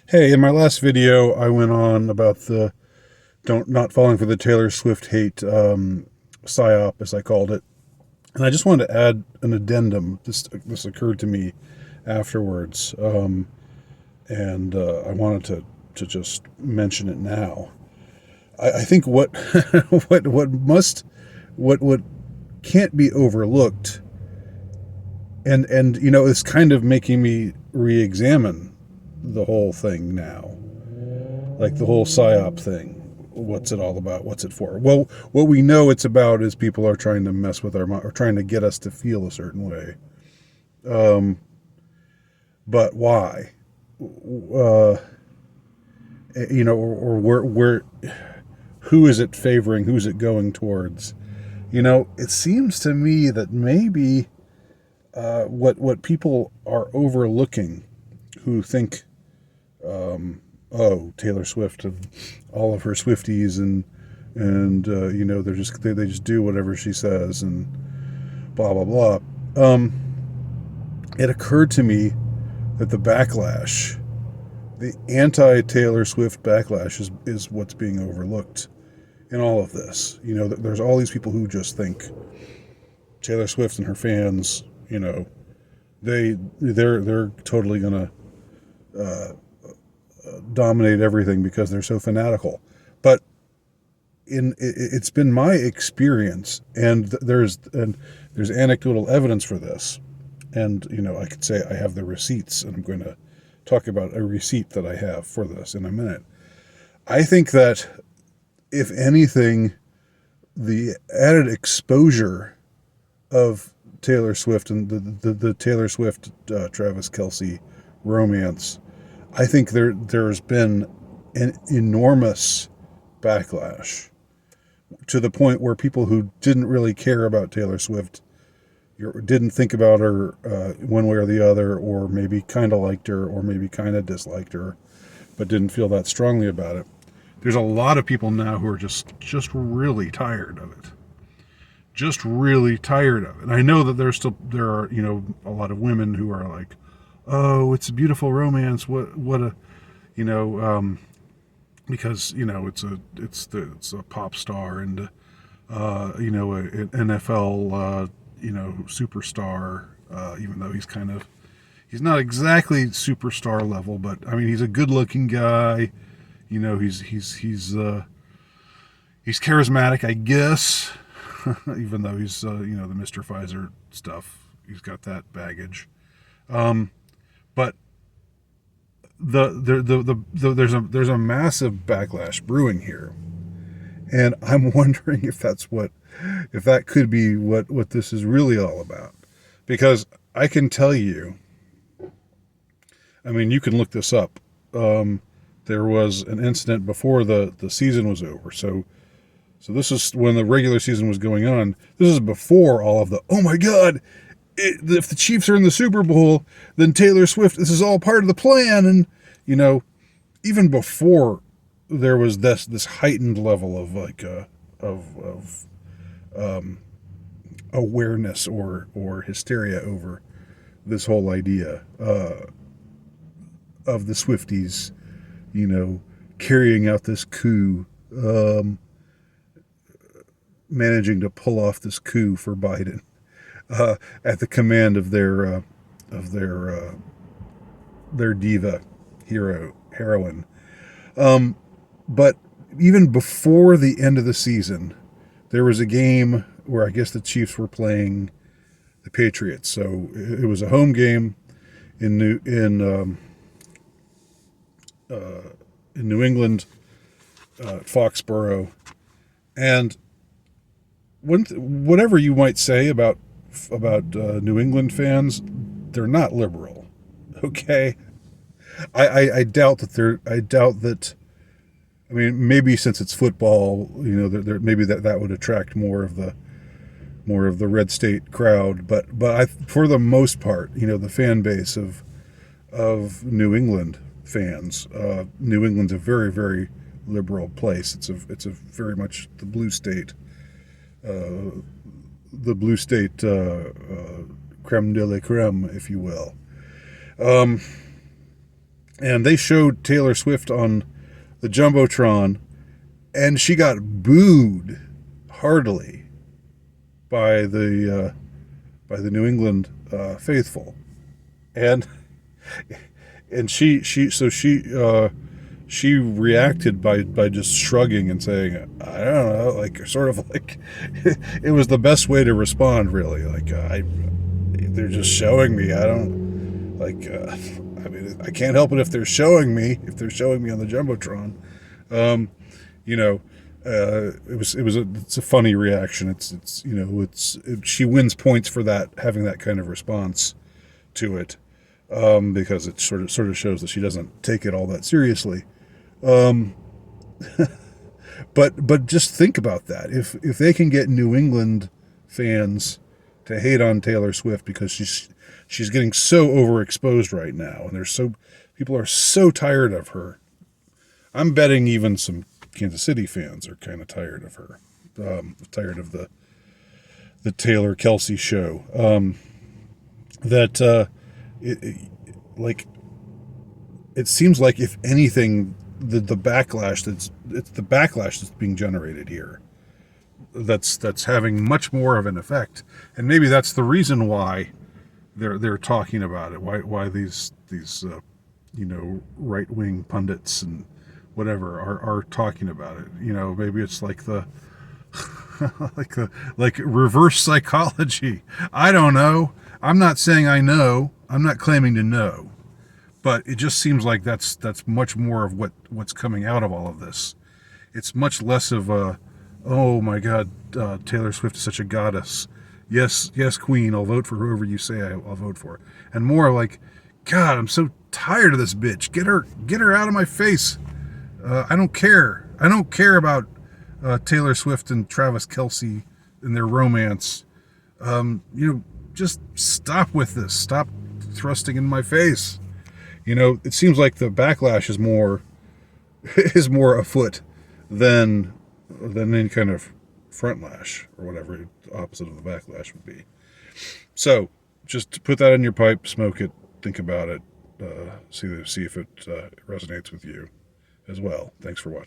Hey, in my last video, I went on about the don't not falling for the Taylor Swift hate psyop, as I called it, and I just wanted to add an addendum. This occurred to me afterwards, and I wanted to just mention it now. I think what what can't be overlooked, and it's kind of making me re-examine the whole thing now, like the whole psyop thing. What's it all about? What's it for? Well, what we know it's about is people are trying to mess with our mind, or trying to get us to feel a certain way. Um, but why? Uh, or who is it favoring? Who's it going towards? It seems to me that maybe what people are overlooking, who think, oh, Taylor Swift and all of her Swifties, and they just do whatever she says and blah blah blah. It occurred to me that the backlash, the anti-Taylor Swift backlash, is what's being overlooked in all of this. There's all these people who just think Taylor Swift and her fans, they're totally gonna dominate everything because they're so fanatical. But it's been my experience, and there's anecdotal evidence for this, and I could say I have the receipts, and I'm going to talk about a receipt that I have for this in a minute. I think that, if anything, the added exposure of Taylor Swift and the Taylor Swift Travis Kelce romance, I think there's been an enormous backlash, to the point where people who didn't really care about Taylor Swift, didn't think about her one way or the other, or maybe kind of liked her, or maybe kind of disliked her, but didn't feel that strongly about it. There's a lot of people now who are just really tired of it. Just really tired of it. And I know that there are a lot of women who are like, oh, it's a beautiful romance. What a you know because it's a pop star, and an NFL superstar, even though he's not exactly superstar level, but I mean, he's a good looking guy. He's charismatic, I guess. Even though he's the Mr. Pfizer stuff, he's got that baggage. But there's a massive backlash brewing here, and I'm wondering if that could be what this is really all about. Because I can tell you, I mean, you can look this up. There was an incident before the season was over. So this is when the regular season was going on. This is before all of the, oh my God, if the Chiefs are in the Super Bowl, then Taylor Swift, this is all part of the plan. And, even before there was this heightened level of of awareness or hysteria over this whole idea of the Swifties, carrying out this coup, managing to pull off this coup for Biden, at the command of their diva heroine. But even before the end of the season, there was a game where I guess the Chiefs were playing the Patriots. So it was a home game in New England, Foxborough, and whatever you might say about New England fans, they're not liberal. Okay, I doubt that I doubt that. I mean, maybe since it's football, maybe that would attract more of the red state crowd. But for the most part, the fan base of New England fans, New England's a very, very liberal place. It's a very much the blue state. Creme de la creme, if you will. And they showed Taylor Swift on the Jumbotron, and she got booed heartily by the New England faithful, and she reacted by just shrugging and saying, I don't know, like sort of like it was the best way to respond, really. Like they're just showing me. I don't like. I mean, I can't help it if they're showing me. If they're showing me on the Jumbotron, you know, it's a funny reaction. She wins points for that, having that kind of response to it, because it sort of shows that she doesn't take it all that seriously. But just think about that. If they can get New England fans to hate on Taylor Swift because she's getting so overexposed right now, and people are so tired of her. I'm betting even some Kansas City fans are kind of tired of her, tired of the Taylor Kelsey show. It seems like, if anything, the backlash that's being generated here, that's having much more of an effect, and maybe that's the reason why they're talking about it. Why these right wing pundits and whatever are talking about it. Maybe it's like the like reverse psychology. I don't know. I'm not saying I know. I'm not claiming to know. But it just seems like that's much more of what's coming out of all of this. It's much less of a, oh my God, Taylor Swift is such a goddess. Yes, queen, I'll vote for whoever you say I'll vote for. And more like, God, I'm so tired of this bitch. Get her out of my face. I don't care. I don't care about Taylor Swift and Travis Kelce and their romance. Just stop with this. Stop thrusting in my face. It seems like the backlash is more afoot than any kind of front lash, or whatever the opposite of the backlash would be. So just put that in your pipe, smoke it, think about it, see if it resonates with you as well. Thanks for watching.